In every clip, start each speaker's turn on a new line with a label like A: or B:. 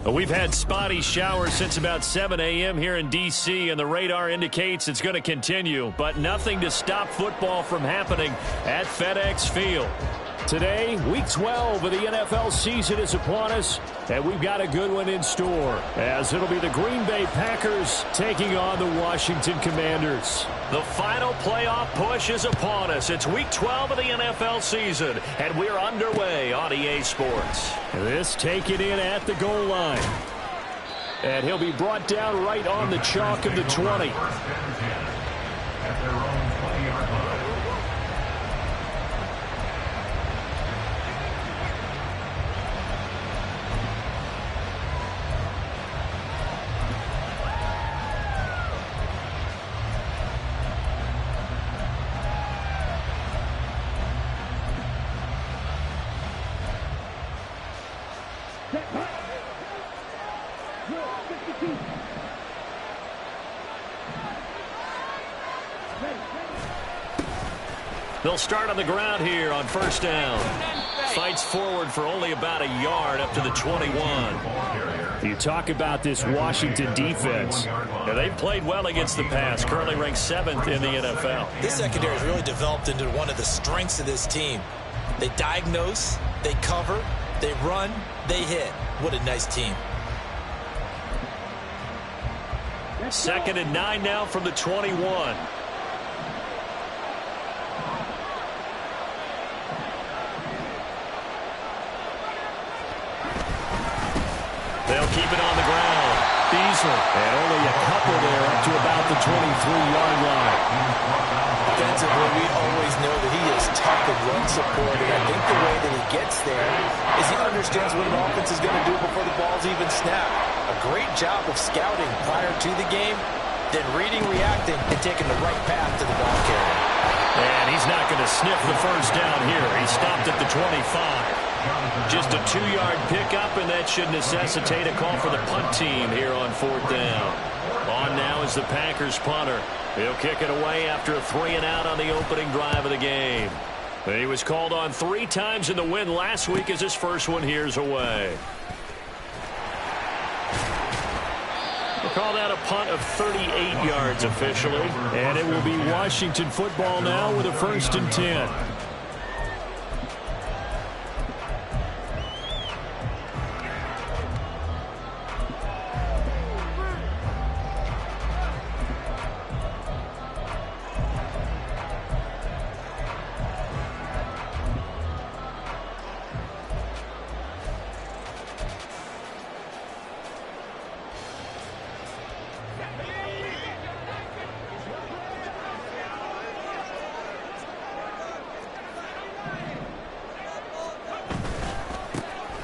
A: We've had spotty showers since about 7 a.m. here in D.C., and the radar indicates it's going to continue, but nothing to stop football from happening at FedEx Field. Today, Week 12 of the NFL season is upon us, and we've got a good one in store, as it'll be the Green Bay Packers taking on the Washington Commanders. The final playoff push is upon us. It's Week 12 of the NFL season, and we're underway on EA Sports. This taken in at the goal line. And he'll be brought down right on the chalk of the 20. They'll start on the ground here on first down. Fights forward for only about a yard up to the 21. You talk about this Washington defense. Yeah, they've played well against the pass, currently ranked 7th in the NFL.
B: This secondary has really developed into one of the strengths of this team. They diagnose, they cover, they run, they hit. What a nice team.
A: 2nd and 9 now from the 21. They'll keep it on the ground. Beasley, and only a couple there up to about the 23-yard line.
B: Defensively, we always know that he is tough in run support, and I think the way that he gets there is he understands what an offense is going to do before the ball's even snapped. A great job of scouting prior to the game, then reading, reacting, and taking the right path to the ball carrier.
A: And he's not going to sniff the first down here. He stopped at the 25. Just a 2-yard pickup, and that should necessitate a call for the punt team here on 4th down. On now is the Packers punter. He'll kick it away after a 3-and-out on the opening drive of the game. He was called on 3 times in the win last week as his first one here's away. We'll call that a punt of 38 yards officially. And it will be Washington football now with a 1st and 10.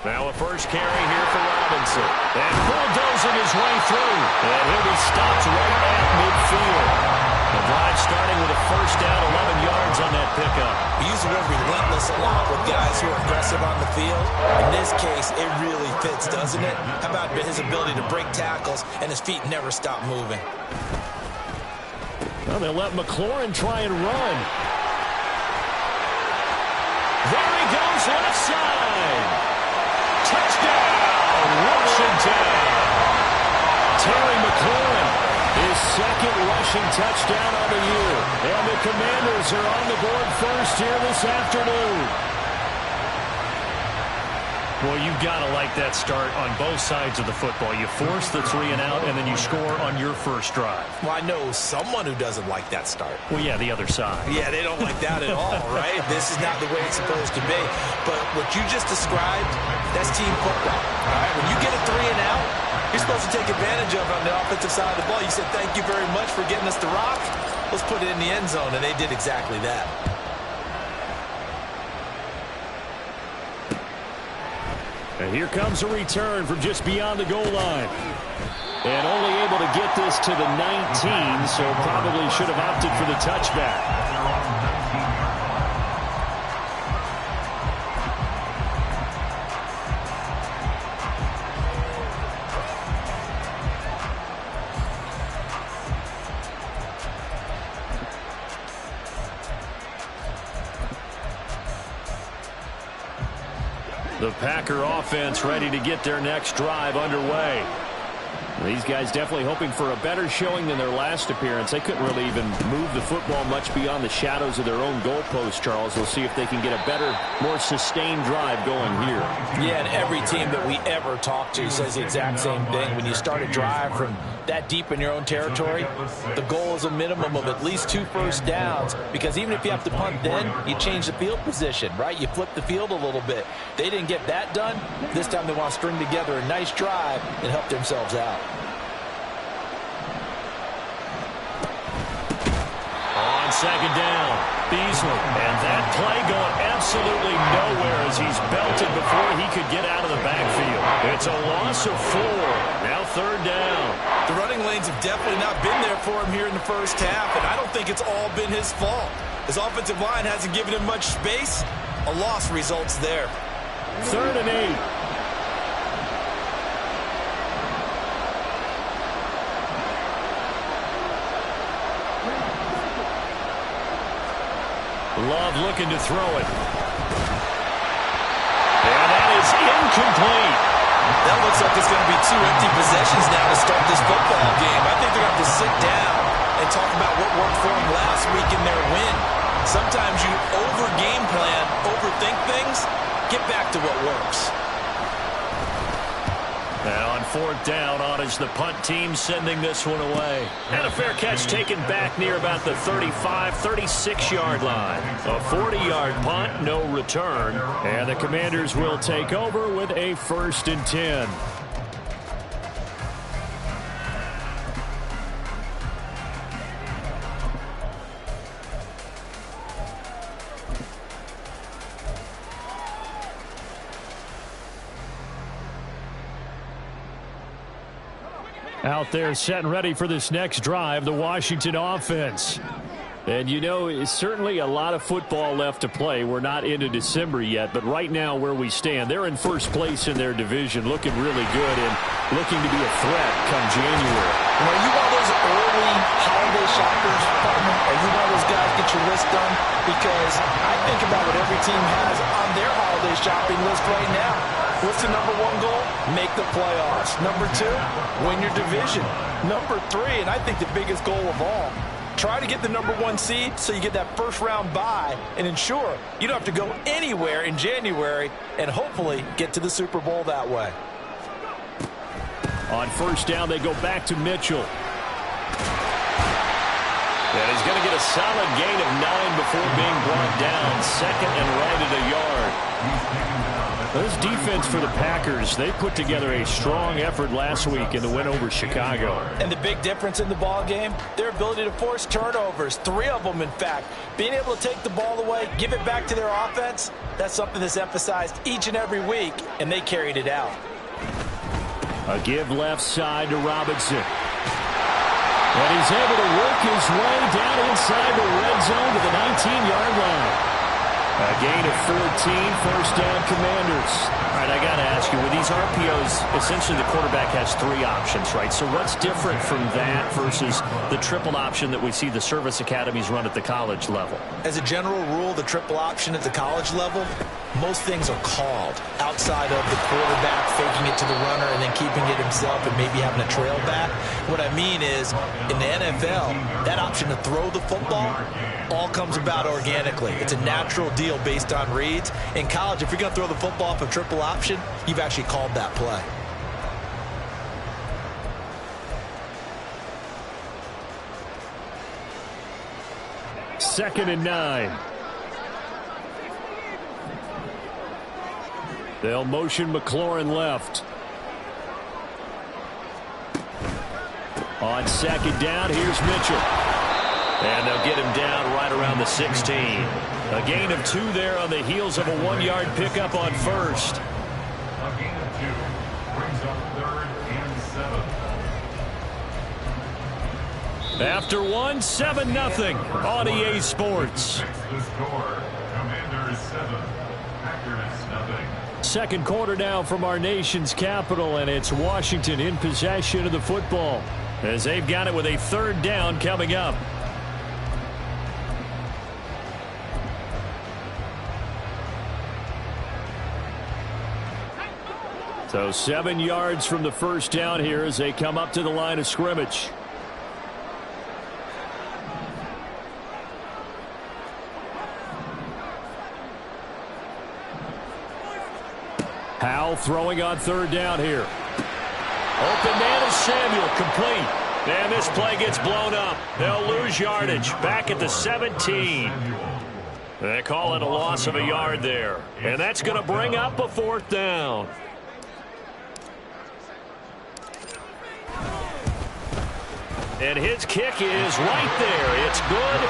A: Now a first carry here for Robinson. And bulldozing his way through. And he'll be stopped right at midfield. The drive starting with a first down, 11 yards on that pickup.
B: We use the word relentless a lot with guys who are aggressive on the field. In this case, it really fits, doesn't it? How about his ability to break tackles and his feet never stop moving?
A: Well, they'll let McLaurin try and run. There he goes, left side. Touchdown, Washington. Terry McLaurin, his 2nd rushing touchdown on the year. And the Commanders are on the board first here this afternoon. Well, you've got to like that start on both sides of the football. You force the 3-and-out, and then you score on your first drive.
B: Well, I know someone who doesn't like that start.
A: Well, yeah, the other side.
B: Yeah, they don't like that at all, right? This is not the way it's supposed to be. But what you just described, that's team football. All right? When you get a 3-and-out, you're supposed to take advantage of it on the offensive side of the ball. You said, thank you very much for getting us the rock. Let's put it in the end zone, and they did exactly that.
A: And here comes a return from just beyond the goal line. And only able to get this to the 19, so probably should have opted for the touchback. The Packer offense ready to get their next drive underway. These guys definitely hoping for a better showing than their last appearance. They couldn't really even move the football much beyond the shadows of their own goalpost, Charles. We'll see if they can get a better, more sustained drive going here.
B: Yeah, and every team that we ever talk to says the exact same thing. When you start a drive from that deep in your own territory, the goal is a minimum of at least 2 first downs, because even if you have to punt then, you change the field position, right? You flip the field a little bit. They didn't get that done. This time they want to string together a nice drive and help themselves out.
A: On second down, Beasley. And that play going absolutely nowhere as he's belted before he could get out of the backfield. It's a loss of 4. Now third down.
B: The running lanes have definitely not been there for him here in the first half, and I don't think it's all been his fault. His offensive line hasn't given him much space. A loss results there.
A: 3rd and 8. Love looking to throw it. And that is incomplete.
B: That looks like it's going to be 2 empty possessions now to start this football game. I think they're going to have to sit down and talk about what worked for them last week in their win. Sometimes you over-game plan, overthink things, get back to what works.
A: And on 4th down, on is the punt team sending this one away. And a fair catch taken back near about the 35, 36-yard line. A 40-yard punt, no return. And the Commanders will take over with a 1st and 10. Out there set and ready for this next drive, the Washington offense. And you know, it's certainly a lot of football left to play. We're not into December yet, but right now where we stand, they're in first place in their division, looking really good and looking to be a threat come January.
B: Well, are you one of those early holiday shoppers, partner? Are you one of those guys get your list done? Because I think about what every team has on their holiday shopping list right now. What's the number 1 goal? Make the playoffs. Number 2, win your division. Number 3, and I think the biggest goal of all, try to get the number 1 seed so you get that first-round bye and ensure you don't have to go anywhere in January and hopefully get to the Super Bowl that way.
A: On 1st down, they go back to Mitchell. And he's going to get a solid gain of 9 before being brought down. 2nd and right at a yard. This defense for the Packers, they put together a strong effort last week in the win over Chicago.
B: And the big difference in the ball game, their ability to force turnovers, 3 of them in fact. Being able to take the ball away, give it back to their offense, that's something that's emphasized each and every week, and they carried it out.
A: A give left side to Robinson. And he's able to work his way down inside the red zone to the 19-yard line. A gain of 14, 1st down Commanders. All right, I got to ask you, with these RPOs, essentially the quarterback has 3 options, right? So what's different from that versus the triple option that we see the service academies run at the college level?
B: As a general rule, the triple option at the college level, most things are called outside of the quarterback faking it to the runner and then keeping it himself and maybe having a trail back. What I mean is, in the NFL, that option to throw the football all comes about organically. It's a natural deal based on reads. In college, if you're going to throw the football off a triple option, you've actually called that play.
A: Second and 9. They'll motion McLaurin left. On 2nd down, here's Mitchell. And they'll get him down right around the 16. A gain of 2 there on the heels of a 1-yard pickup on 1st.
C: A gain of 2 brings up 3rd and 7.
A: After 1, 7-0 on EA Sports.
C: The score, Commanders 7, Packers nothing.
A: Second quarter now from our nation's capital, and it's Washington in possession of the football as they've got it with a 3rd down coming up. So 7 yards from the first down here as they come up to the line of scrimmage. Howell throwing on 3rd down here. Open man is Samuel, complete. And this play gets blown up. They'll lose yardage back at the 17. They call it a loss of a yard there. And that's going to bring up a 4th down. And his kick is right there. It's good.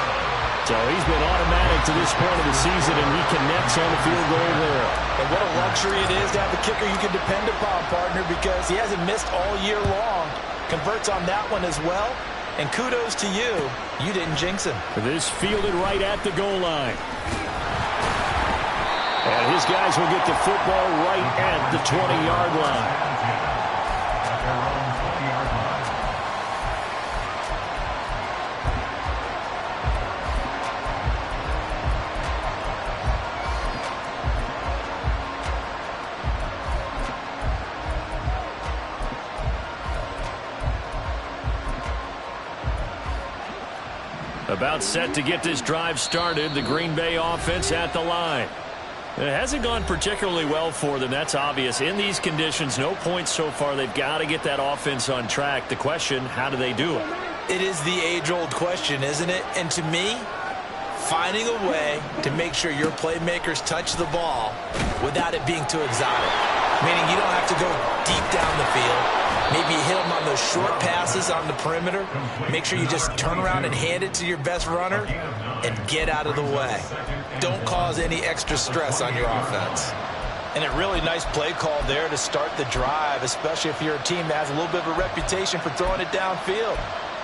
A: So he's been automatic to this point of the season, and he connects on the field goal there.
B: And what a luxury it is to have a kicker you can depend upon, partner, because he hasn't missed all year long. Converts on that one as well. And kudos to you. You didn't jinx him.
A: This fielded right at the goal line. And his guys will get the football right at the 20-yard line.
C: At their own 20-yard line.
A: About set to get this drive started, the Green Bay offense at the line. It hasn't gone particularly well for them, that's obvious. In these conditions, no points so far. They've got to get that offense on track. The question, how do they do it?
B: It is the age-old question, isn't it? And to me, finding a way to make sure your playmakers touch the ball without it being too exotic. Meaning you don't have to go deep down the field. Maybe you hit them on those short passes on the perimeter. Make sure you just turn around and hand it to your best runner and get out of the way. Don't cause any extra stress on your offense. And a really nice play call there to start the drive, especially if you're a team that has a little bit of a reputation for throwing it downfield.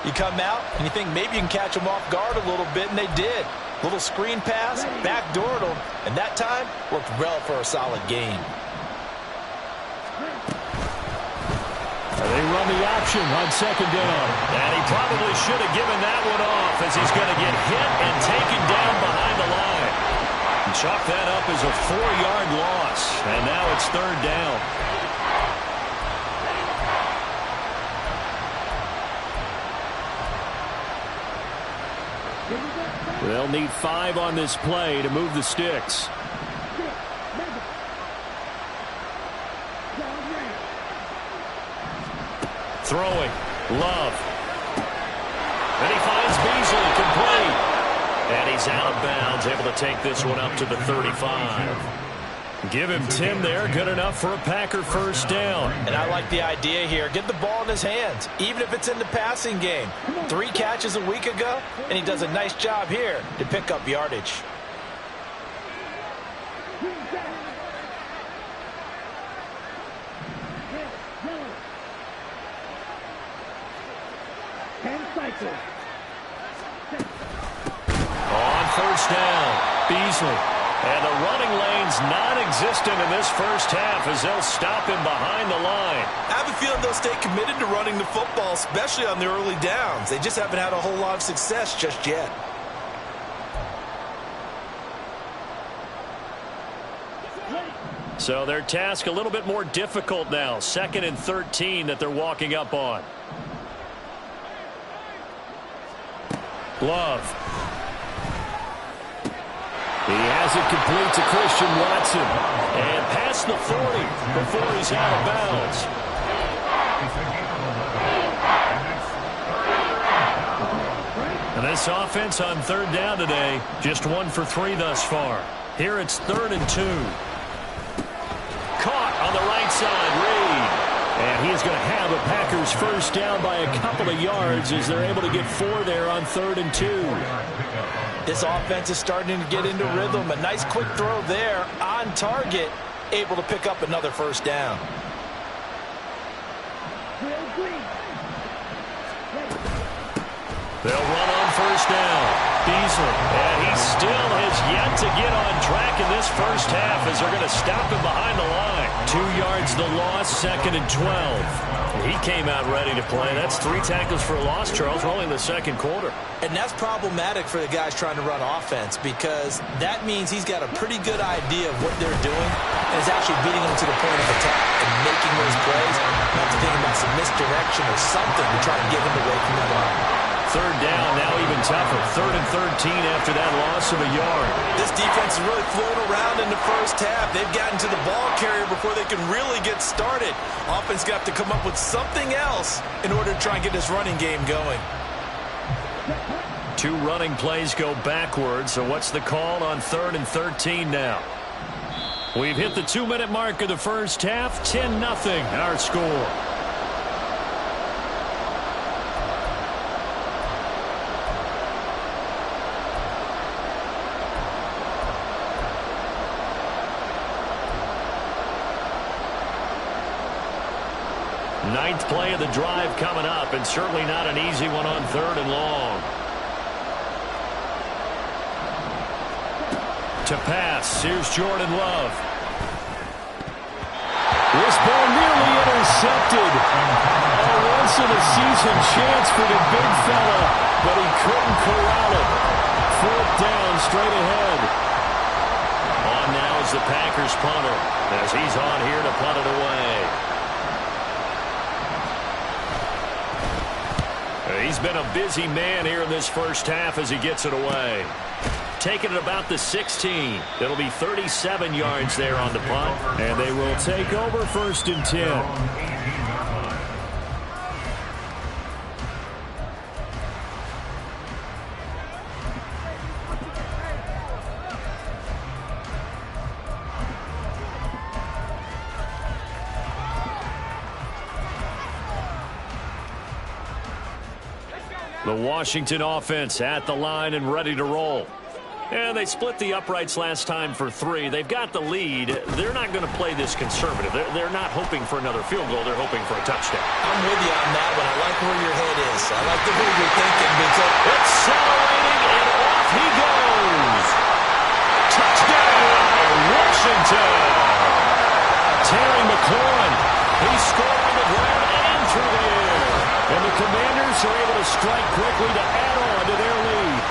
B: You come out and you think maybe you can catch them off guard a little bit, and they did. Little screen pass, backdoored them, and that time worked well for a solid gain.
A: They run the option on 2nd down. And he probably should have given that one off as he's going to get hit and taken down behind the line. And chalk that up as a 4-yard loss. And now it's 3rd down. They'll need 5 on this play to move the sticks. Throwing, Love. And he finds Beasley, complete. And he's out of bounds, able to take this one up to the 35. Give him 10 there, good enough for a Packer 1st down.
B: And I like the idea here. Get the ball in his hands, even if it's in the passing game. 3 catches a week ago, and he does a nice job here to pick up yardage.
A: On 1st down, Beasley. And the running lane's non-existent in this first half as they'll stop him behind the line.
B: I have a feeling they'll stay committed to running the football, especially on the early downs. They just haven't had a whole lot of success just yet.
A: So their task a little bit more difficult now. 2nd and 13 that they're walking up on. Love. He has it complete to Christian Watson. And past the 40 before he's out of bounds. And this offense on 3rd down today, just 1 for 3 thus far. Here it's 3rd and 2. Caught on the right side, Reed. And he is going to have a Packers 1st down by a couple of yards as they're able to get 4 there on 3rd and 2. This offense is starting to get into rhythm. A nice quick throw there on target.
B: able to pick up another first down.
A: They'll run on first down. Beasley, and he still has yet to get on track in this first half as they're going to stop him behind the line. 2 yards the loss, 2nd and 12. He came out ready to play. That's 3 tackles for a loss, Charles, only in the second quarter.
B: And that's problematic for the guys trying to run offense because that means he's got a pretty good idea of what they're doing and is actually beating them to the point of attack and making those plays. Not to think about some misdirection or something to try and get him away from the line.
A: 3rd down, now even tougher. 3rd and 13 after that loss of a yard.
B: This defense is really floating around in the first half. They've gotten to the ball carrier before they can really get started. Offense got to come up with something else in order to try and get this running game going.
A: 2 running plays go backwards, so what's the call on 3rd and 13 now? We've hit the 2-minute mark of the first half. 10-0 our score. Ninth play of the drive coming up, and certainly not an easy one on 3rd and long. To pass, here's Jordan Love. This ball nearly intercepted. A once-in-a-season chance for the big fella, but he couldn't corral it. 4th down, straight ahead. On now is the Packers punter, as he's on here to punt it away. He's been a busy man here in this first half as he gets it away. Taking it about the 16. It'll be 37 yards there on the punt. And they will take over 1st and 10. The Washington offense at the line and ready to roll. And they split the uprights last time for 3. They've got the lead. They're not going to play this conservative. They're not hoping for another field goal. They're hoping for a touchdown.
B: I'm with you on that one. I like where your head is. I like the way you're thinking because
A: accelerating, and off he goes. Touchdown, Washington. Terry McLaurin. He scored on the ground and through the air. And the Commanders are able to strike quickly to add on to their lead.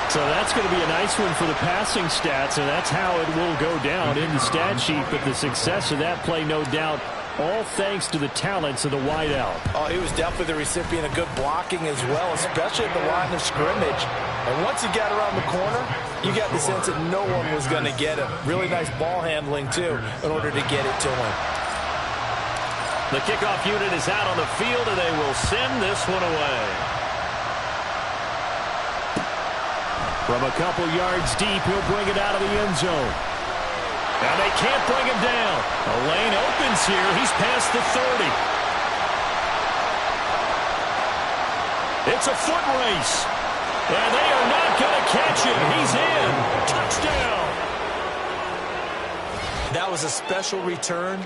A: So that's going to be a nice one for the passing stats, and that's how it will go down in the stat sheet. But the success of that play, no doubt, all thanks to the talents of the wideout.
B: Oh, he was definitely the recipient of good blocking as well, especially at the line of scrimmage. And once he got around the corner, you got the sense that no one was going to get him. Really nice ball handling, too, in order to get it to him.
A: The kickoff unit is out on the field, and they will send this one away. From a couple yards deep, he'll bring it out of the end zone. Now they can't bring him down. A lane opens here. He's past the 30. It's a foot race. And they are not going to catch him. He's in. Touchdown.
B: That was a special return,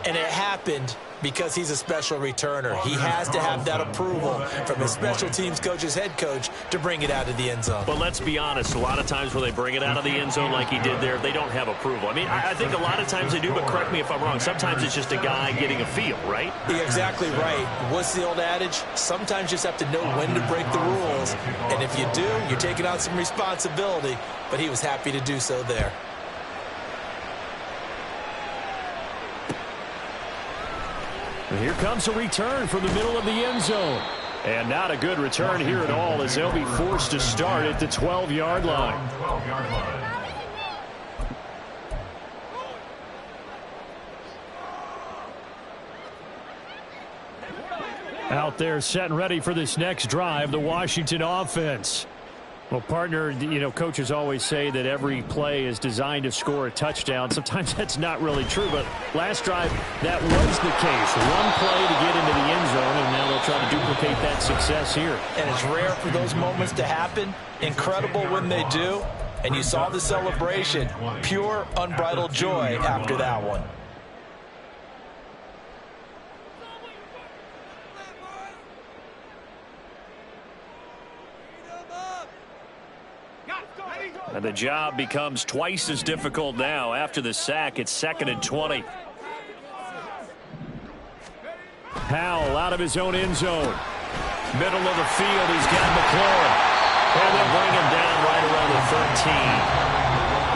B: and it happened because he's a special returner. He has to have that approval from his special teams coach's head coach to bring it out of the end zone.
A: But let's be honest, a lot of times when they bring it out of the end zone like he did there, they don't have approval. I mean, I think a lot of times they do, but correct me if I'm wrong. Sometimes it's just a guy getting a feel, right?
B: You're exactly right. What's the old adage? Sometimes you just have to know when to break the rules. And if you do, you're taking on some responsibility. But he was happy to do so there.
A: Here comes a return from the middle of the end zone. And not a good return here at all as they'll be forced to start at the 12-yard line. Out there set and ready for this next drive, the Washington offense. Well, partner, you know, coaches always say that every play is designed to score a touchdown. Sometimes that's not really true, but last drive, that was the case. One play to get into the end zone, and now they'll try to duplicate that success here.
B: And it's rare for those moments to happen. Incredible when they do. And you saw the celebration. Pure, unbridled joy after that one.
A: And the job becomes twice as difficult now. After the sack, it's 2nd and 20. Howell out of his own end zone. Middle of the field, he's got McLaurin. And they'll bring him down right around the 13.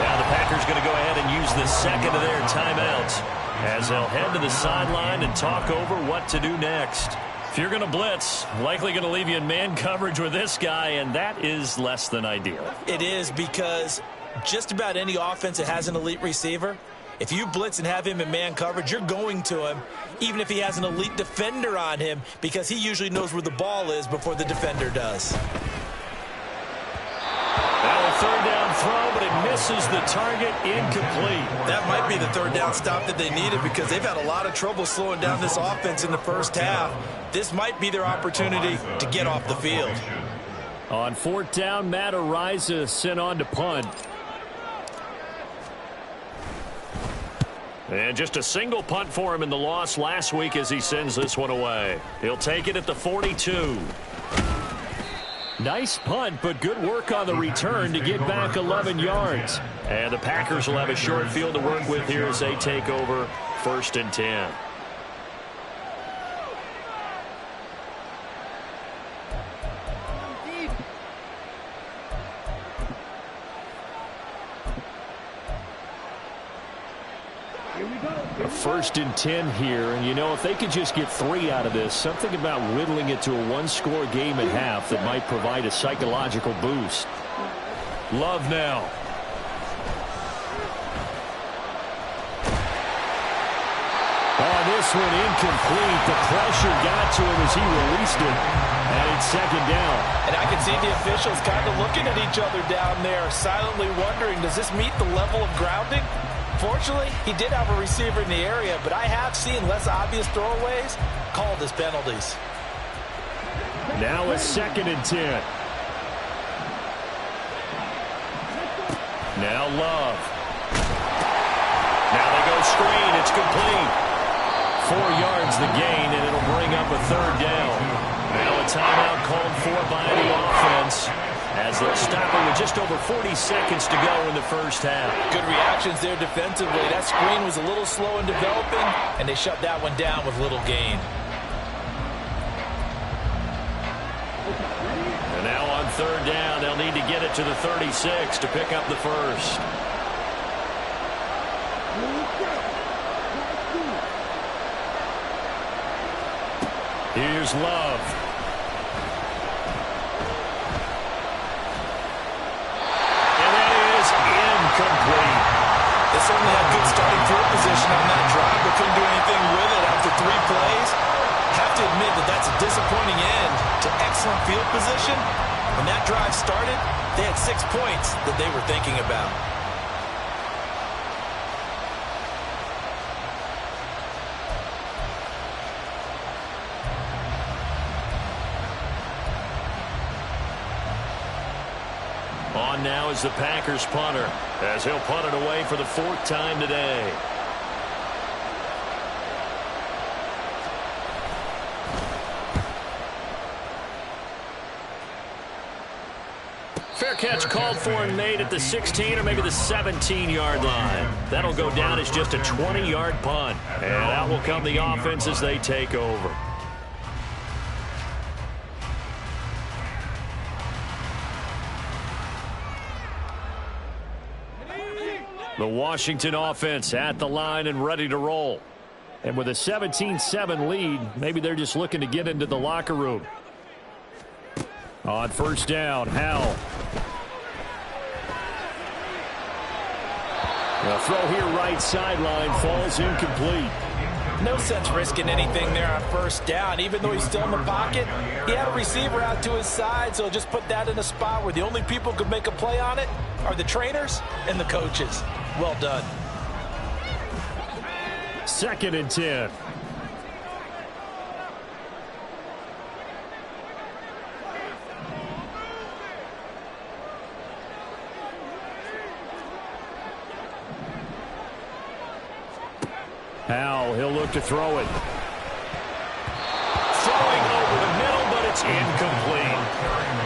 A: Now the Packers going to go ahead and use the second of their timeouts as they'll head to the sideline and talk over what to do next. If you're going to blitz, likely going to leave you in man coverage with this guy, and that is less than ideal.
B: It is, because just about any offense that has an elite receiver, if you blitz and have him in man coverage, you're going to him, even if he has an elite defender on him, because he usually knows where the ball is before the defender does.
A: Now a third down throw, but it misses the target, incomplete.
B: That might be the third down stop that they needed, because they've had a lot of trouble slowing down this offense in the first half. This might be their opportunity to get off the field.
A: On 4th down, Matt Ariza sent on to punt. And just a single punt for him in the loss last week as he sends this one away. He'll take it at the 42. Nice punt, but good work on the return to get back 11 yards. And the Packers will have a short field to work with here as they take over 1st and 10. A 1st and 10 here, and you know, if they could just get 3 out of this, something about whittling it to a one-score game at half that might provide a psychological boost. Love now. Oh, this one incomplete. The pressure got to him as he released it, and it's 2nd down.
B: And I can see the officials kind of looking at each other down there, silently wondering, does this meet the level of grounding? Fortunately, he did have a receiver in the area, but I have seen less obvious throwaways called as penalties.
A: Now a 2nd and 10. Now Love. Now they go screen. It's complete. 4 yards the gain, and it'll bring up a 3rd down. Now a timeout called for by the offense, as they'll stop it with just over 40 seconds to go in the first half.
B: Good reactions there defensively. That screen was a little slow in developing, and they shut that one down with little gain.
A: And now on 3rd down, they'll need to get it to the 36 to pick up the first. Here's Love. Complete.
B: They certainly had good starting field position on that drive, but couldn't do anything with it after 3 plays. Have to admit that that's a disappointing end to excellent field position. When that drive started, they had 6 points that they were thinking about.
A: On now is the Packers punter, as he'll punt it away for the 4th time today. Fair catch called for and made at the 16 or maybe the 17-yard line. That'll go down as just a 20-yard punt. And out will come the offense as they take over. The Washington offense at the line and ready to roll. And with a 17-7 lead, maybe they're just looking to get into the locker room. On 1st down, Howell. The throw here right sideline falls incomplete.
B: No sense risking anything there on 1st down. Even though he's still in the pocket, he had a receiver out to his side, so just put that in a spot where the only people who could make a play on it are the trainers and the coaches. Well done.
A: 2nd and 10. Howell, he'll look to throw it. Throwing over the middle, but it's incomplete.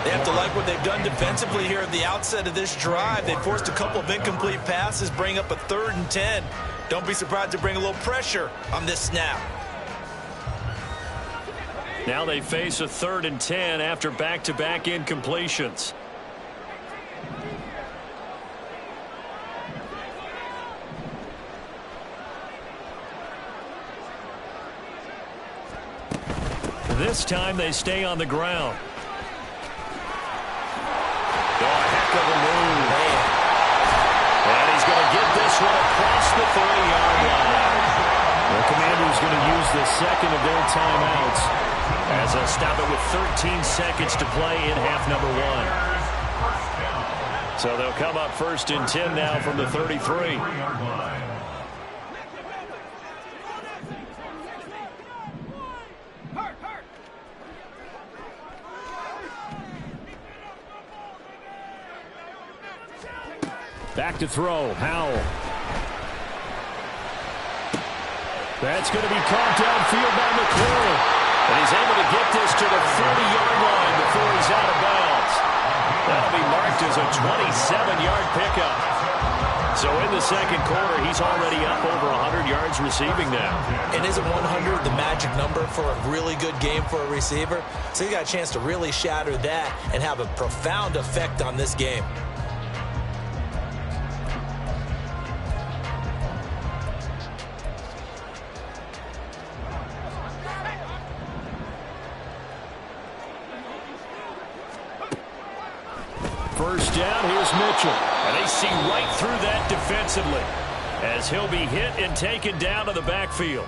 B: They have to like what they've done defensively here at the outset of this drive. They forced a couple of incomplete passes, bring up a 3rd and 10. Don't be surprised to bring a little pressure on this snap.
A: Now they face a 3rd and 10 after back-to-back incompletions. This time they stay on the ground. Oh, heck of a move. And he's going to get this one across the 30-yard line. The Commanders going to use the second of their timeouts as they'll stop it with 13 seconds to play in half number 1. So they'll come up 1st and 10 now from the 33. Back to throw, Howell. That's going to be caught downfield by McClure. And he's able to get this to the 30-yard line before he's out of bounds. That'll be marked as a 27-yard pickup. So in the second quarter, he's already up over 100 yards receiving now.
B: And isn't 100 the magic number for a really good game for a receiver? So he got a chance to really shatter that and have a profound effect on this game.
A: First down, here's Mitchell. And they see right through that defensively as he'll be hit and taken down to the backfield.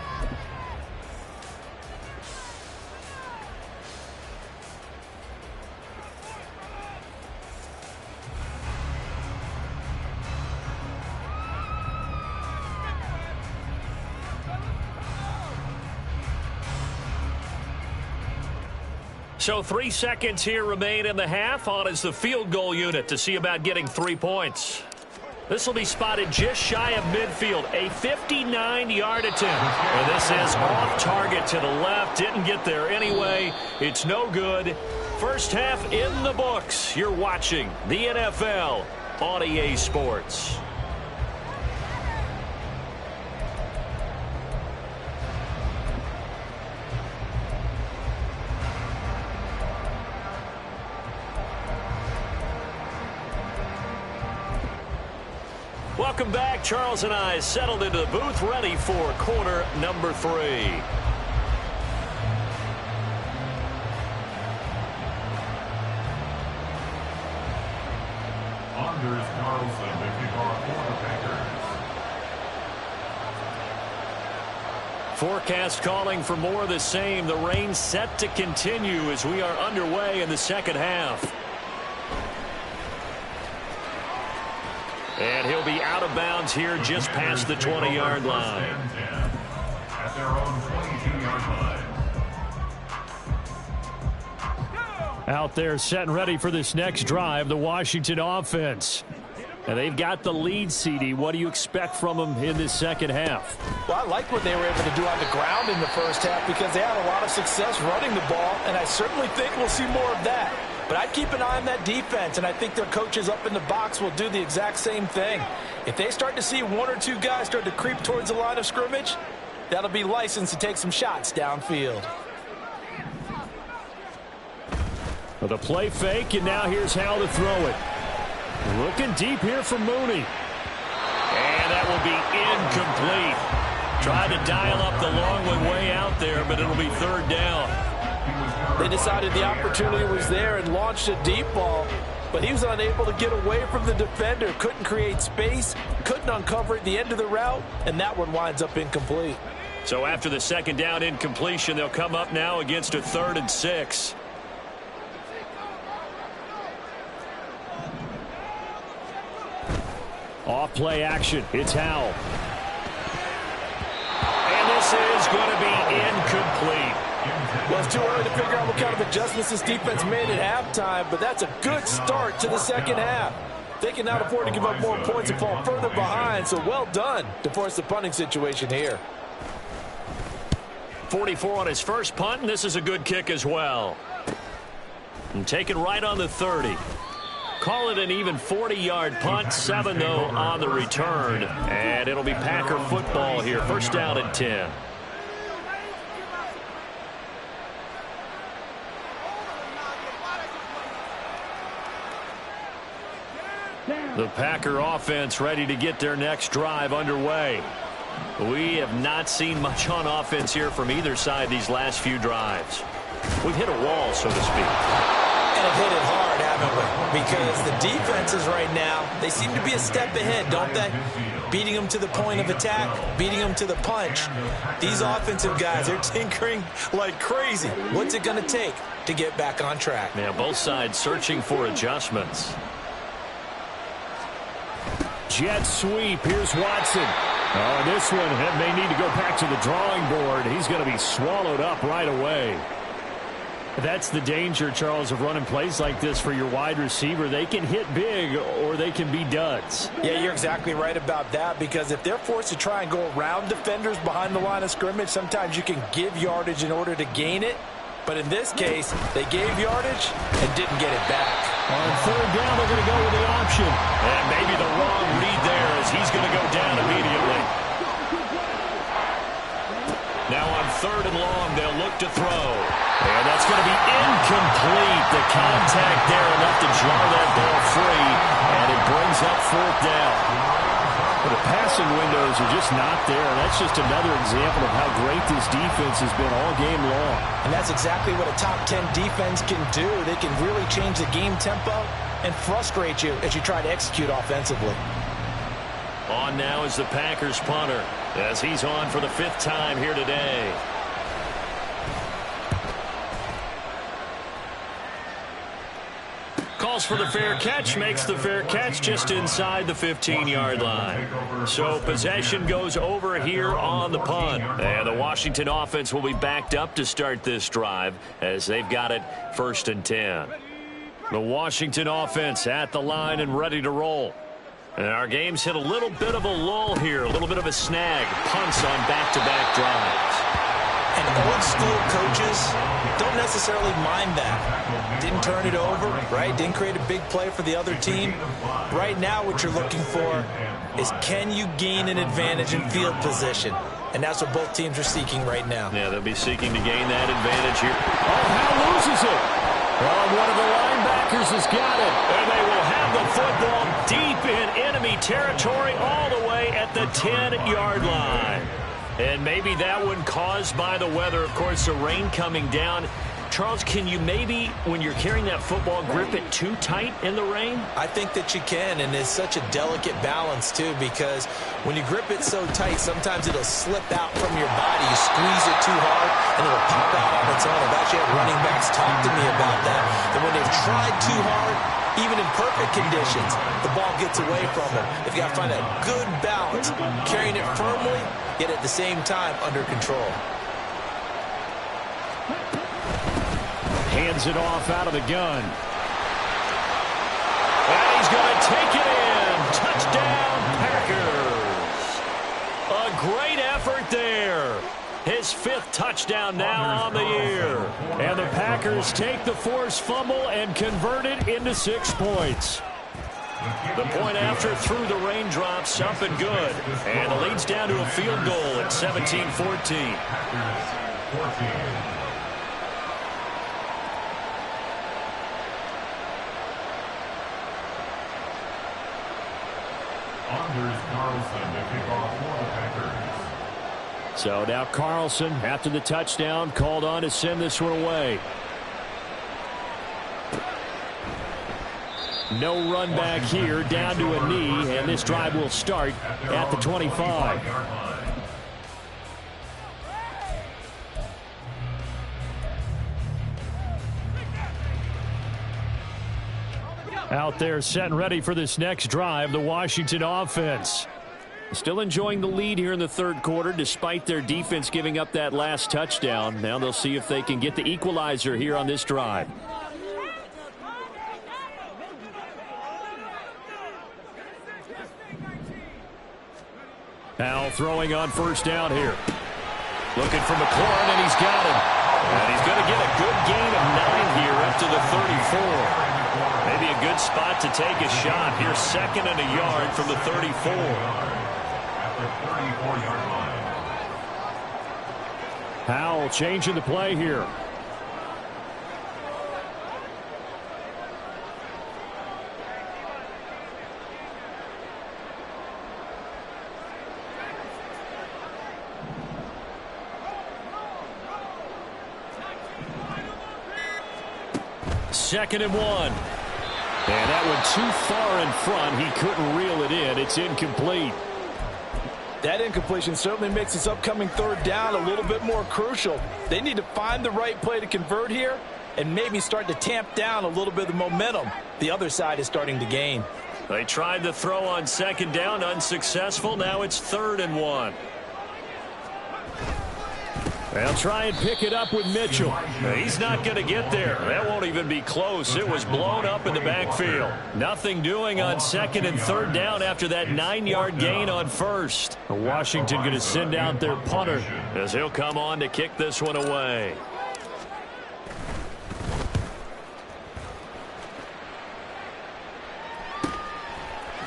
A: So 3 seconds here remain in the half. On is the field goal unit to see about getting 3 points. This will be spotted just shy of midfield. A 59-yard attempt. And this is off target to the left. Didn't get there anyway. It's no good. First half in the books. You're watching the NFL on EA Sports. Welcome back. Charles and I settled into the booth, ready for quarter number 3.
C: Anders Carlson, the kickoff for the Packers.
A: Forecast calling for more of the same. The rain set to continue as we are underway in the second half. And he'll be out of bounds here just past the 20-yard line.
C: At their own 22-yard line.
A: Out there set and ready for this next drive, the Washington offense. And they've got the lead, CD. What do you expect from them in this second half?
B: Well, I like what they were able to do on the ground in the first half because they had a lot of success running the ball, and I certainly think we'll see more of that. But I'd keep an eye on that defense, and I think their coaches up in the box will do the exact same thing. If they start to see 1 or 2 guys start to creep towards the line of scrimmage, that'll be licensed to take some shots downfield.
A: Well, the play fake, and now here's how to throw it. Looking deep here for Mooney. And that will be incomplete. Tried to dial up the long one way out there, but it'll be 3rd down.
B: They decided the opportunity was there and launched a deep ball, but he was unable to get away from the defender, couldn't create space, couldn't uncover at the end of the route, and that one winds up incomplete.
A: So after the second down incompletion, they'll come up now against a 3rd and 6. Off play action. It's Howell. And this is going to be incomplete.
B: Well, it's too early to figure out what kind of adjustments this defense made at halftime, but that's a good start to the second half. They can now afford to give up more points and fall further behind, so well done to force the punting situation here.
A: 44 on his first punt, and this is a good kick as well. And taken right on the 30. Call it an even 40-yard punt, 7 though on the return. And it'll be Packer football here, first down and 10. The Packer offense ready to get their next drive underway. We have not seen much on offense here from either side these last few drives. We've hit a wall, so to speak.
B: And have hit it hard, haven't we? Because the defenses right now, they seem to be a step ahead, don't they? Beating them to the point of attack, beating them to the punch. These offensive guys, they're tinkering like crazy. What's it going to take to get back on track?
A: Yeah, both sides searching for adjustments. Jet sweep. Here's Watson. Oh, this one may need to go back to the drawing board. He's going to be swallowed up right away. That's the danger, Charles, of running plays like this for your wide receiver. They can hit big or they can be duds.
B: Yeah, you're exactly right about that, because if they're forced to try and go around defenders behind the line of scrimmage, sometimes you can give yardage in order to gain it. But in this case, they gave yardage and didn't get it back.
A: On third down, they're going to go with the option. And maybe the wrong read there as he's going to go down immediately. Now on third and long, they'll look to throw. And that's going to be incomplete. The contact there enough to jar that ball free. And it brings up fourth down. But the passing windows are just not there. That's just another example of how great this defense has been all game long.
B: And that's exactly what a top 10 defense can do. They can really change the game tempo and frustrate you as you try to execute offensively.
A: On now is the Packers punter as he's on for the 5th time here today. Calls for the fair catch, makes the fair catch just inside the 15-yard line. So possession goes over here on the punt. And the Washington offense will be backed up to start this drive as they've got it 1st and 10. The Washington offense at the line and ready to roll. And our game's hit a little bit of a lull here, a little bit of a snag. Punts on back-to-back drives.
B: And old-school coaches don't necessarily mind that. Didn't turn it over, right? Didn't create a big play for the other team. Right now what you're looking for is, can you gain an advantage in field position? And that's what both teams are seeking right now.
A: Yeah, they'll be seeking to gain that advantage here. Oh, Howe loses it. Oh, one of the linebackers has got it. And they will have the football deep in enemy territory all the way at the 10-yard line. And maybe that one caused by the weather. Of course, the rain coming down. Charles, can you maybe, when you're carrying that football, grip it too tight in the rain?
B: I think that you can, and it's such a delicate balance, too, because when you grip it so tight, sometimes it'll slip out from your body. You squeeze it too hard, and it'll pop out on its own. I've actually had running backs talk to me about that. And when they've tried too hard, even in perfect conditions, the ball gets away from them. They've got to find a good balance, carrying it firmly, yet at the same time under control.
A: Hands it off out of the gun. And he's going to take it in. Touchdown, Packers. A great effort there. His 5th touchdown now on the year. And the Packers take the forced fumble and convert it into 6 points. The point after through the raindrops, up and good. And the lead's down to a field goal at 17-14. So now Carlson, after the touchdown, called on to send this one away. No run back here, down to a knee, and this drive will start at the 25. Out there set and ready for this next drive, the Washington offense. Still enjoying the lead here in the 3rd quarter despite their defense giving up that last touchdown. Now they'll see if they can get the equalizer here on this drive. Now throwing on 1st down here. Looking for McLaurin, and he's got him. And he's going to get a good gain of 9 here up to the 34. Maybe a good spot to take a shot. Here's 2nd and a yard from the 34.
C: At the 34-yard line.
A: Howell changing the play here. Second and 1. And that one too far in front. He couldn't reel it in. It's incomplete.
B: That incompletion certainly makes this upcoming 3rd down a little bit more crucial. They need to find the right play to convert here and maybe start to tamp down a little bit of the momentum the other side is starting to gain.
A: They tried to throw on 2nd down, unsuccessful. Now it's 3rd and 1. They'll try and pick it up with Mitchell. He's not going to get there. That won't even be close. It was blown up in the backfield. Nothing doing on 2nd and 3rd down after that 9-yard gain on 1st. Washington going to send out their punter as he'll come on to kick this one away.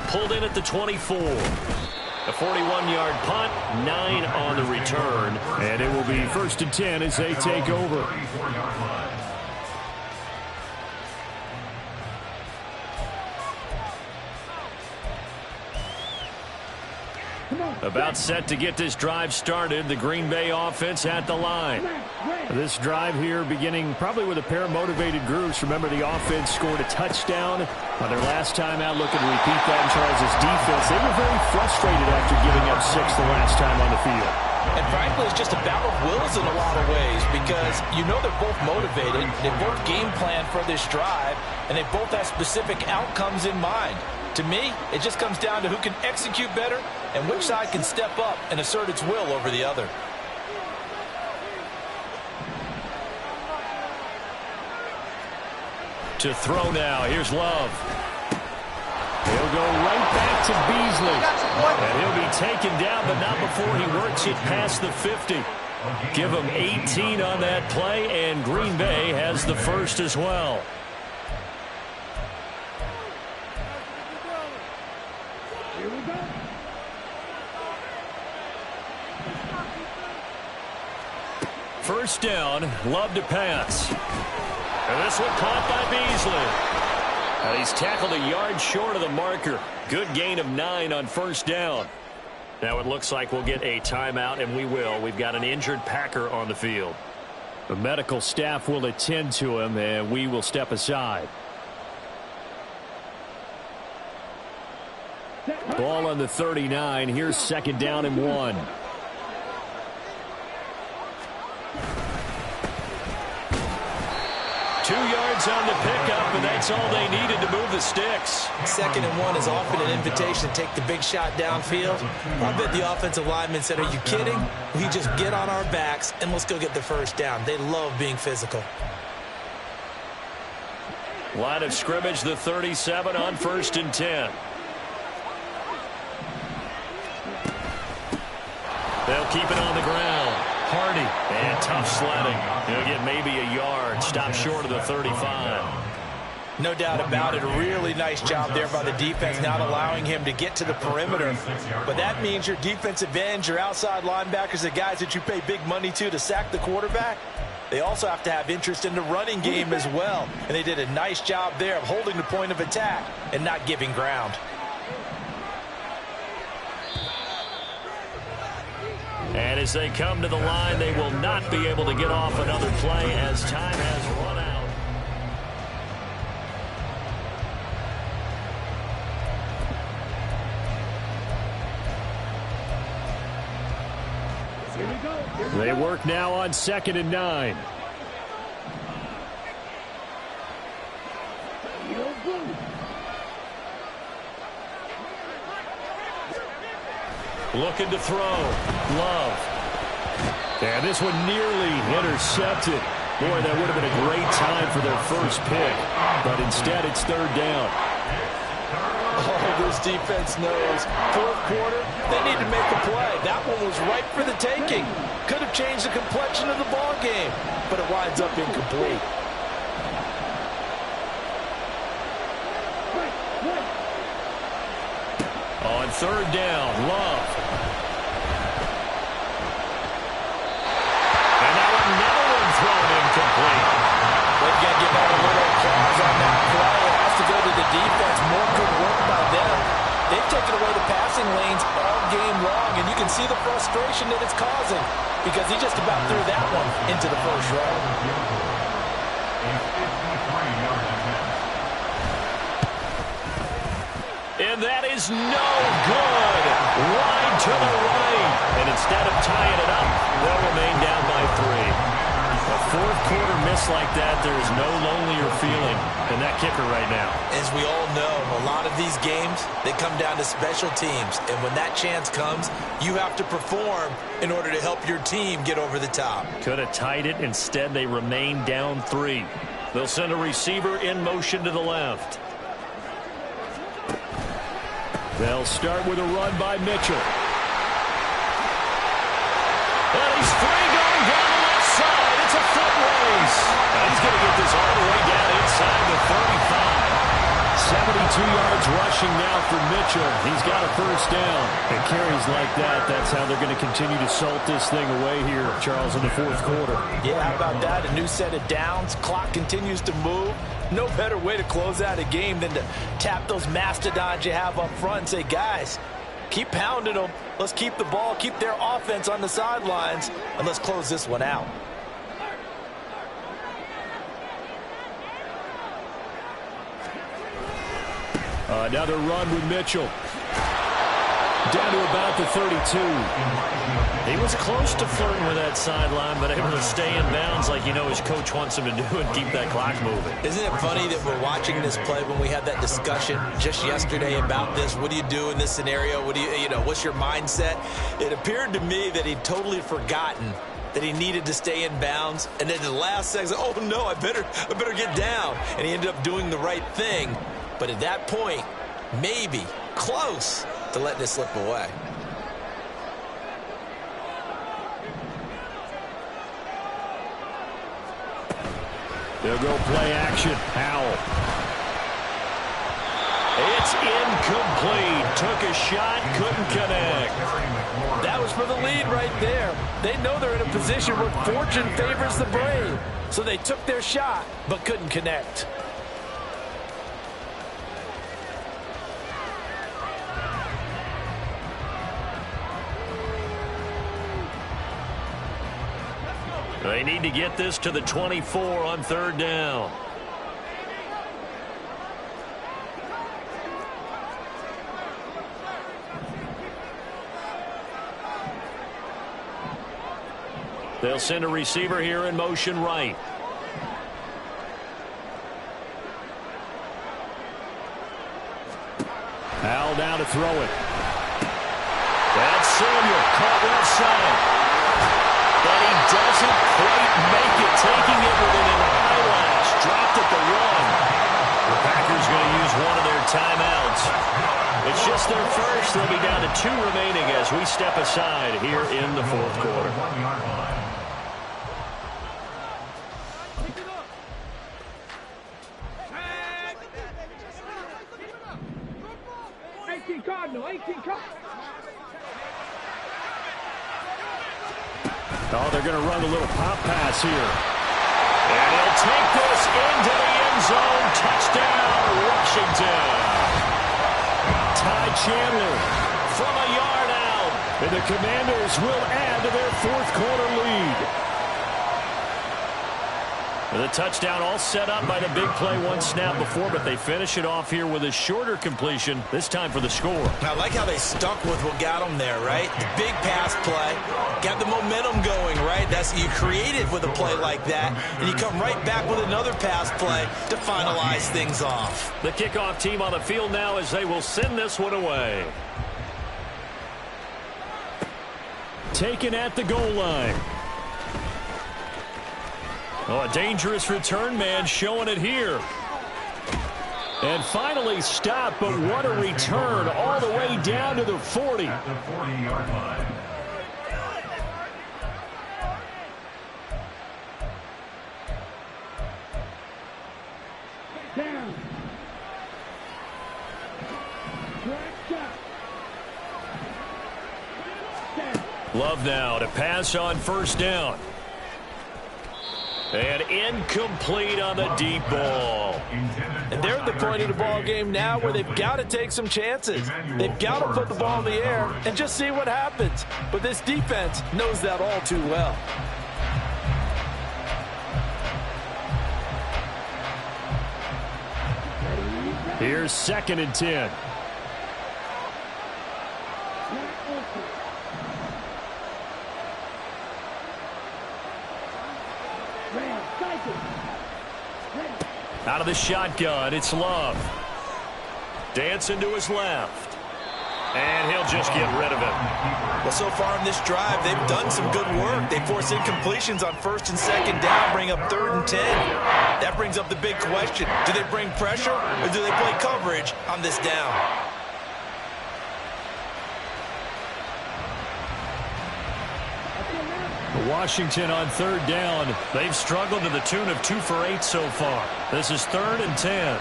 A: Pulled in at the 24. A 41-yard punt, 9 on the return, and it will be 1st and 10 as they take over. About set to get this drive started. The Green Bay offense at the line. This drive here beginning probably with a pair of motivated groups. Remember, the offense scored a touchdown on their last time out. Looking to repeat that in Charles' defense. They were very frustrated after giving up 6 the last time on the field.
B: And frankly, it's just a battle of wills in a lot of ways because you know they're both motivated. They both game plan for this drive, and they both have specific outcomes in mind. To me, it just comes down to who can execute better and which side can step up and assert its will over the other.
A: To throw now. Here's Love. He'll go right back to Beasley. And he'll be taken down, but not before he works it past the 50. Give him 18 on that play, and Green Bay has the first as well. First down, Love to pass. And this one caught by Beasley. And he's tackled a yard short of the marker. Good gain of 9 on 1st down. Now it looks like we'll get a timeout, and we will. We've got an injured Packer on the field. The medical staff will attend to him, and we will step aside. Ball on the 39. Here's 2nd down and 1. Two yards on the pickup, and that's all they needed to move the sticks.
B: 2nd and 1 is often an invitation to take the big shot downfield. I bet the offensive lineman said, "Are you kidding? We just get on our backs and let's go get the first down." They love being physical.
A: Line of scrimmage, the 37 on 1st and 10. They'll keep it on the ground. Hardy, and tough sledding. He'll get maybe a yard, stop short of the 35.
B: No doubt about it. A really nice job there by the defense, not allowing him to get to the perimeter. But that means your defensive ends, your outside linebackers, the guys that you pay big money to sack the quarterback, they also have to have interest in the running game as well. And they did a nice job there of holding the point of attack and not giving ground.
A: And as they come to the line, they will not be able to get off another play as time has run out. They work now on 2nd and 9. Looking to throw. Love. And this one nearly intercepted. Boy, that would have been a great time for their first pick. But instead, it's 3rd down.
B: Oh, there's Bills defense knows fourth quarter, they need to make a play. That one was right for the taking. Could have changed the complexion of the ball game, but it winds up incomplete.
A: On third down, Love. And now another one thrown incomplete.
B: They've got to give out a little applause on that play. It has to go to the defense. More good work by them. They've taken away the passing lanes all game long, and you can see the frustration that it's causing because he just about threw that one into the first row.
A: And that is no good. Wide to the right. And instead of tying it up, they'll remain down by 3. A fourth quarter miss like that, there is no lonelier feeling than that kicker right now.
B: As we all know, a lot of these games, they come down to special teams. And when that chance comes, you have to perform in order to help your team get over the top.
A: Could have tied it. Instead, they remain down 3. They'll send a receiver in motion to the left. They'll start with a run by Mitchell. And he's free going down the left side. It's a foot race. And he's going to get this all the way down inside the 35. 72 yards rushing now for Mitchell. He's got a first down. And carries like that, that's how they're going to continue to salt this thing away here, Charles, in the fourth quarter.
B: Yeah, how about that? A new set of downs. Clock continues to move. No better way to close out a game than to tap those mastodons you have up front and say, guys, keep pounding them. Let's keep the ball, keep their offense on the sidelines, and let's close this one out.
A: Another run with Mitchell. Down to about the 32. He was close to flirting with that sideline, but able to stay in bounds like his coach wants him to do and keep that clock moving.
B: Isn't it funny that we're watching this play when we had that discussion just yesterday about this? What do you do in this scenario? What do what's your mindset? It appeared to me that he'd totally forgotten that he needed to stay in bounds, and then the last second, oh no, I better get down. And he ended up doing the right thing. But at that point, maybe close to letting it slip away.
A: They'll go play action. Howell. It's incomplete. Took a shot, couldn't connect.
B: That was for the lead right there. They know they're in a position where fortune favors the brave. So they took their shot, but couldn't connect.
A: They need to get this to the 24 on third down. They'll send a receiver here in motion right. Howell down to throw it. That's Samuel caught left side. But he doesn't quite make it, taking it within an eyelash. Dropped at the 1. The Packers going to use one of their timeouts. It's just their first. They'll be down to 2 remaining as we step aside here in the fourth quarter. Oh, they're going to run a little pop pass here. And he'll take this into the end zone. Touchdown, Washington. Ty Chandler from a yard out. And the Commanders will add to their fourth quarter lead. And the touchdown all set up by the big play one snap before, but they finish it off here with a shorter completion, this time for the score.
B: I like how they stuck with what got them there, right? The big pass play, got the momentum going, right? That's you create it with a play like that, and you come right back with another pass play to finalize things off.
A: The kickoff team on the field now as they will send this one away. Taken at the goal line. Oh, a dangerous return man showing it here. And finally stopped, but what a return all the way down to the 40.
C: At the 40-yard line.
A: Love now to pass on first down. And incomplete on the deep ball.
B: And they're at the point of the ball game now where they've got to take some chances. They've got to put the ball in the air and just see what happens. But this defense knows that all too well.
A: Here's 2nd and 10. Out of the shotgun, it's Love. Dancing to his left. And he'll just get rid of it.
B: Well, so far in this drive, they've done some good work. They force incompletions on 1st and 2nd down, bring up 3rd and 10. That brings up the big question. Do they bring pressure or do they play coverage on this down?
A: Washington on 3rd down. They've struggled to the tune of 2 for 8 so far. This is 3rd and 10.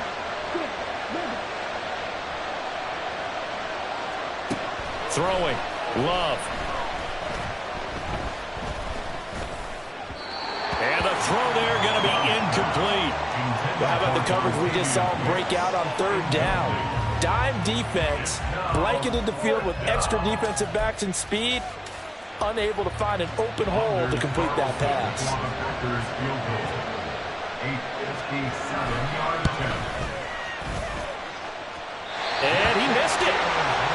A: Throwing. Love. And the throw there going to be incomplete.
B: Well, how about the coverage we just saw break out on 3rd down? Dime defense, blanketed the field with extra defensive backs and speed. Unable to find an open hole to complete that pass.
A: And he missed it.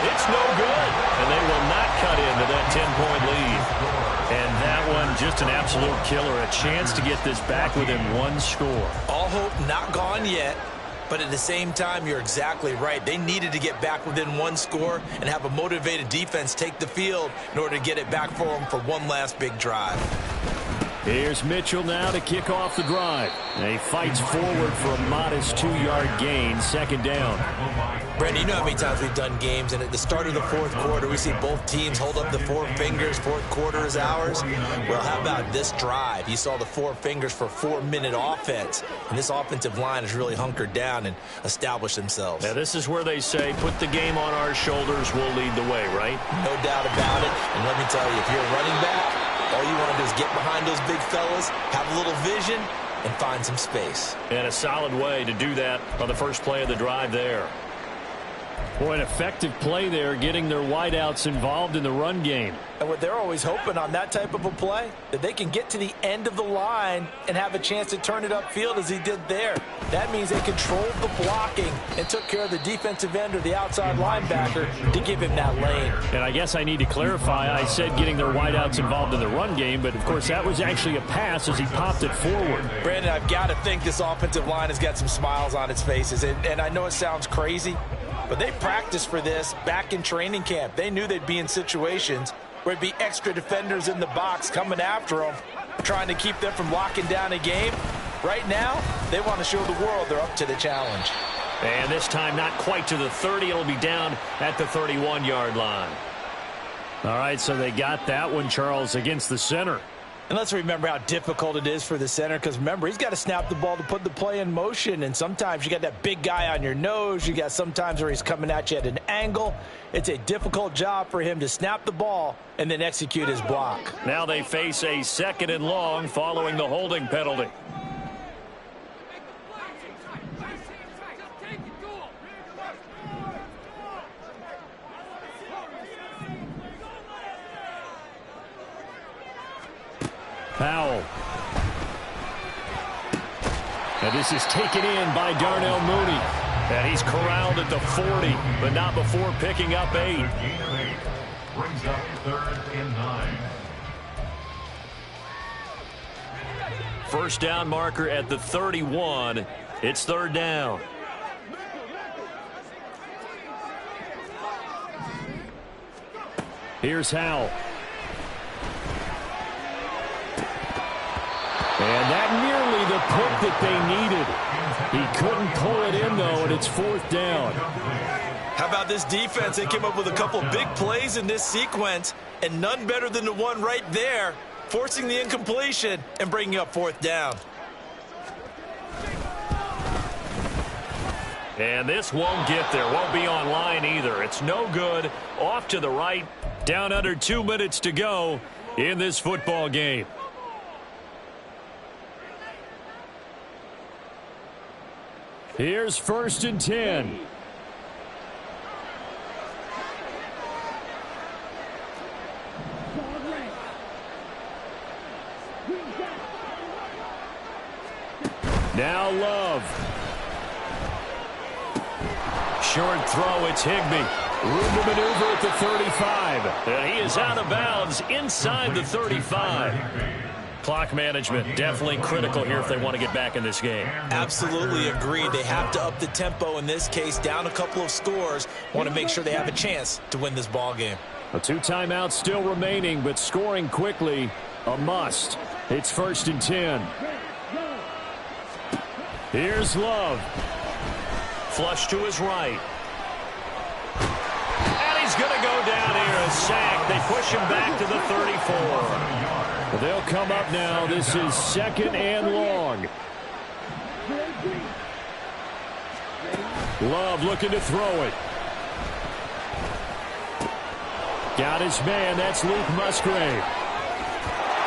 A: It's no good. And they will not cut into that 10-point lead. And that one, just an absolute killer. A chance to get this back within 1 score.
B: All hope not gone yet. But at the same time, you're exactly right. They needed to get back within 1 score and have a motivated defense take the field in order to get it back for them for one last big drive.
A: Here's Mitchell now to kick off the drive. And he fights forward for a modest 2-yard gain, 2nd down.
B: Brandon, you know how many times we've done games, and at the start of the 4th quarter, we see both teams hold up the 4 fingers, 4th quarter is ours. Well, how about this drive? You saw the 4 fingers for 4-minute offense, and this offensive line has really hunkered down and established themselves.
A: Now, this is where they say, put the game on our shoulders, we'll lead the way, right?
B: No doubt about it, and let me tell you, if you're a running back, all you want to do is get behind those big fellas, have a little vision, and find some space.
A: And a solid way to do that on the first play of the drive there. Boy, an effective play there, getting their wideouts involved in the run game.
B: And what they're always hoping on that type of a play, that they can get to the end of the line and have a chance to turn it upfield as he did there. That means they controlled the blocking and took care of the defensive end or the outside linebacker to give him that lane.
A: And I guess I need to clarify, I said getting their wideouts involved in the run game, but of course that was actually a pass as he popped it forward.
B: Brandon, I've got to think this offensive line has got some smiles on its faces. And I know it sounds crazy, but they practiced for this back in training camp. They knew they'd be in situations where it'd be extra defenders in the box coming after them, trying to keep them from locking down a game. Right now, they want to show the world they're up to the challenge.
A: And this time not quite to the 30. It'll be down at the 31-yard line. All right, so they got that one, Charles, against the center.
B: And let's remember how difficult it is for the center, because remember, he's got to snap the ball to put the play in motion, and sometimes you got that big guy on your nose. You got sometimes where he's coming at you at an angle. It's a difficult job for him to snap the ball and then execute his block.
A: Now they face a 2nd and long following the holding penalty. Powell. And this is taken in by Darnell Mooney. And he's corralled at the 40, but not before picking up 8.
C: Brings up 3rd and 9.
A: First down marker at the 31. It's 3rd down. Here's Howell. And that nearly the pick that they needed. He couldn't pull it in, though, and it's fourth down.
B: How about this defense? They came up with a couple big plays in this sequence, and none better than the one right there, forcing the incompletion and bringing up fourth down.
A: And this won't get there. Won't be on line either. It's no good. Off to the right. Down under 2 minutes to go in this football game. Here's 1st and 10. Now Love. Short throw, it's Higbee. Room to maneuver at the 35. And he is out of bounds inside the 35. Clock management definitely critical here if they want to get back in this game.
B: Absolutely agreed. They have to up the tempo in this case, down a couple of scores. Want to make sure they have a chance to win this ball game.
A: 2 timeouts still remaining, but scoring quickly a must. It's 1st and 10. Here's Love. Flush to his right. And he's going to go down here. A sack. They push him back to the 34. They'll come up now. This is 2nd and long. Love looking to throw it. Got his man. That's Luke Musgrave.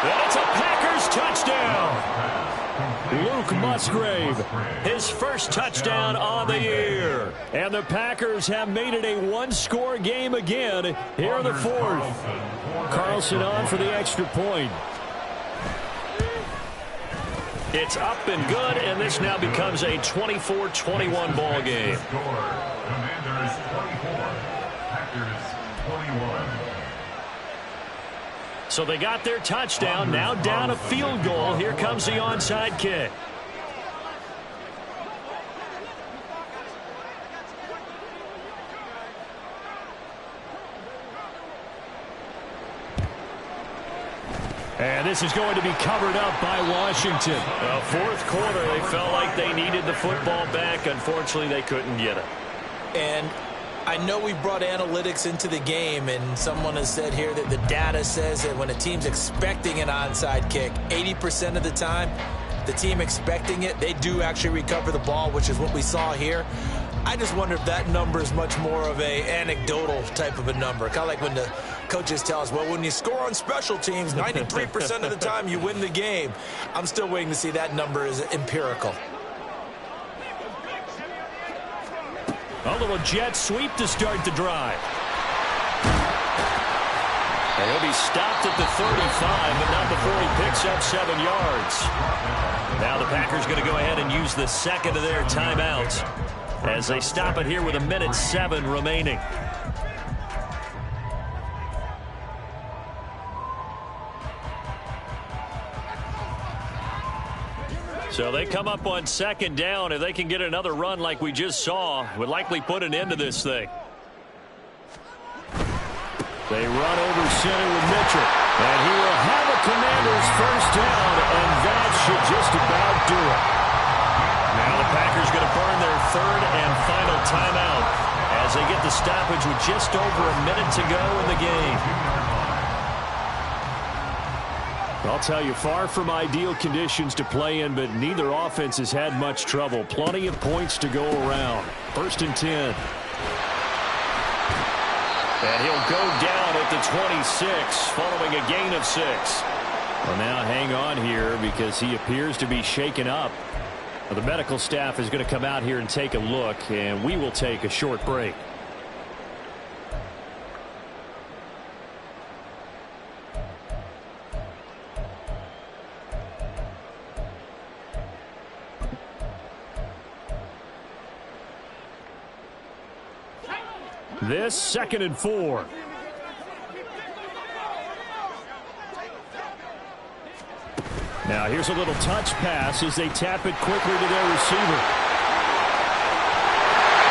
A: And it's a Packers touchdown. Luke Musgrave, his first touchdown on the year. And the Packers have made it a one-score game again here in the 4th. Carlson on for the extra point. It's up and good, and this now becomes a 24-21 ball game.
C: Commanders 24, Packers 21.
A: So they got their touchdown, now down a field goal. Here comes the onside kick. And this is going to be covered up by Washington. Fourth quarter, they felt like they needed the football back. Unfortunately, they couldn't get it.
B: And I know we brought analytics into the game, and someone has said here that the data says that when a team's expecting an onside kick, 80% of the time, the team expecting it, they do actually recover the ball, which is what we saw here. I just wonder if that number is much more of a anecdotal type of a number. Kind of like when the coaches tell us, well, when you score on special teams, 93% of the time you win the game. I'm still waiting to see that number is empirical.
A: A little jet sweep to start the drive. And he'll be stopped at the 35, but not before he picks up 7 yards. Now the Packers going to go ahead and use the second of their timeouts as they stop it here with 1:07 remaining. So they come up on 2nd down. If they can get another run like we just saw, would likely put an end to this thing. They run over center with Mitchell. And he will have a Commanders first down, and that should just about do it. Now the Packers going to burn their 3rd and final timeout as they get the stoppage with just over a minute to go in the game. I'll tell you, far from ideal conditions to play in, but neither offense has had much trouble. Plenty of points to go around. 1st and 10. And he'll go down at the 26 following a gain of 6. Well, now hang on here because he appears to be shaken up. Well, the medical staff is going to come out here and take a look, and we will take a short break. This 2nd and 4. Now here's a little touch pass as they tap it quickly to their receiver.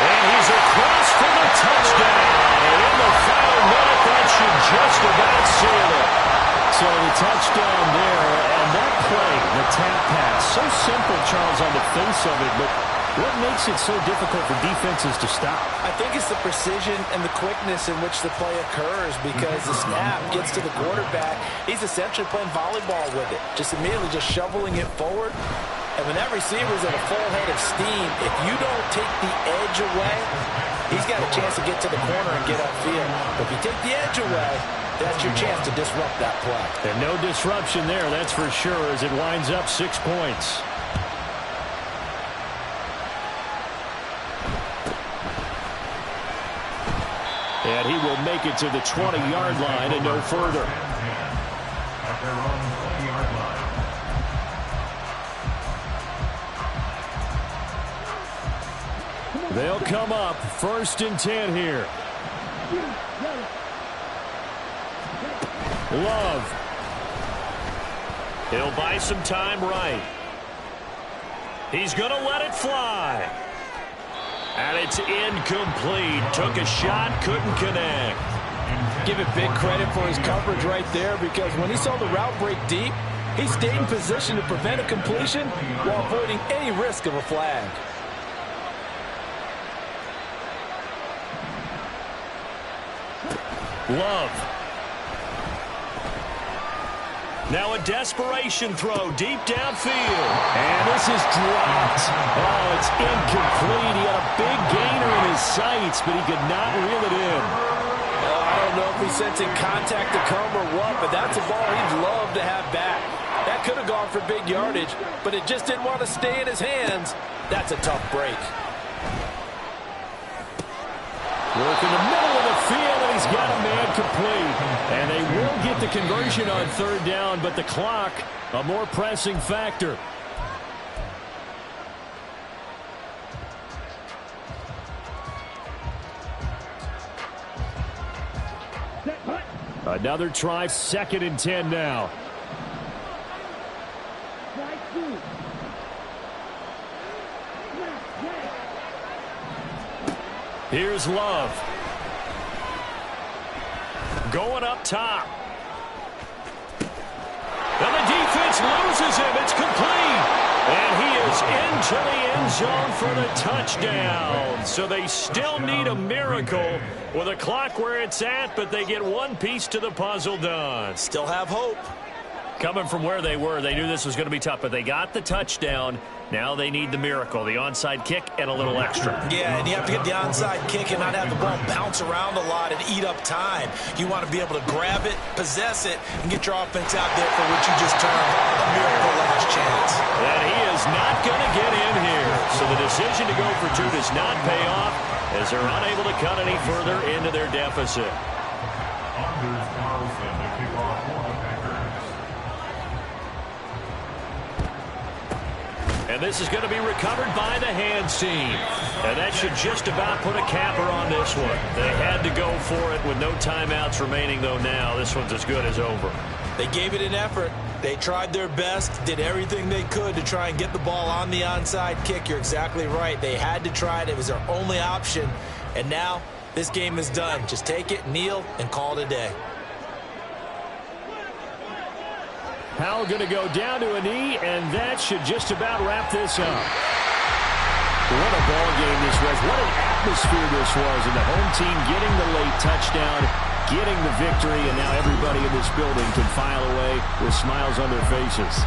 A: And he's across for the touchdown. And in the final minute, that should just about seal it. So the touchdown there, and that play, the tap pass, so simple, Charles, on the face of it, but What makes it so difficult for defenses to stop?
B: I think it's the precision and the quickness in which the play occurs because the snap gets to the quarterback. He's essentially playing volleyball with it, just immediately just shoveling it forward. And when that receiver's at a full head of steam, if you don't take the edge away, he's got a chance to get to the corner and get upfield. But if you take the edge away, that's your chance to disrupt that play.
A: And no disruption there, that's for sure, as it winds up 6 points. And he will make it to the 20-yard line and no further.
C: At their own 20-yard line.
A: They'll come up 1st and 10 here. Love. He'll buy some time right. He's going to let it fly. And it's incomplete. Took a shot, couldn't connect.
B: Give it big credit for his coverage right there because when he saw the route break deep, he stayed in position to prevent a completion while avoiding any risk of a flag.
A: Love. Now a desperation throw deep downfield. And this is dropped. Oh, it's incomplete. He had a big gainer in his sights, but he could not reel it in.
B: I don't know if he's sensing contact to come or what, but that's a ball he'd love to have back. That could have gone for big yardage, but it just didn't want to stay in his hands. That's a tough break.
A: Work in the middle of the field, and he's got a man complete. And they will get the conversion on 3rd down, but the clock, a more pressing factor. Another try, 2nd and 10 now. Here's Love. Going up top. And the defense loses him. It's complete. And he is into the end zone for the touchdown. So they still need a miracle with a clock where it's at, but they get one piece to the puzzle done.
B: Still have hope.
A: Coming from where they were, they knew this was going to be tough, but they got the touchdown. Now they need the miracle, the onside kick and a little extra.
B: Yeah, and you have to get the onside kick and not have the ball bounce around a lot and eat up time. You want to be able to grab it, possess it, and get your offense out there for what you just termed a miracle last chance.
A: And he is not going to get in here. So the decision to go for 2 does not pay off as they're unable to cut any further into their deficit.
C: Anders Carlson to kick off for the Packers.
A: And this is going to be recovered by the hands team. And that should just about put a capper on this one. They had to go for it with no timeouts remaining, though now this one's as good as over.
B: They gave it an effort. They tried their best, did everything they could to try and get the ball on the onside kick. You're exactly right. They had to try it. It was their only option. And now this game is done. Just take it, kneel, and call it a day.
A: Powell going to go down to a knee, and that should just about wrap this up. What a ball game this was. What an atmosphere this was. And the home team getting the late touchdown, getting the victory, and now everybody in this building can file away with smiles on their faces.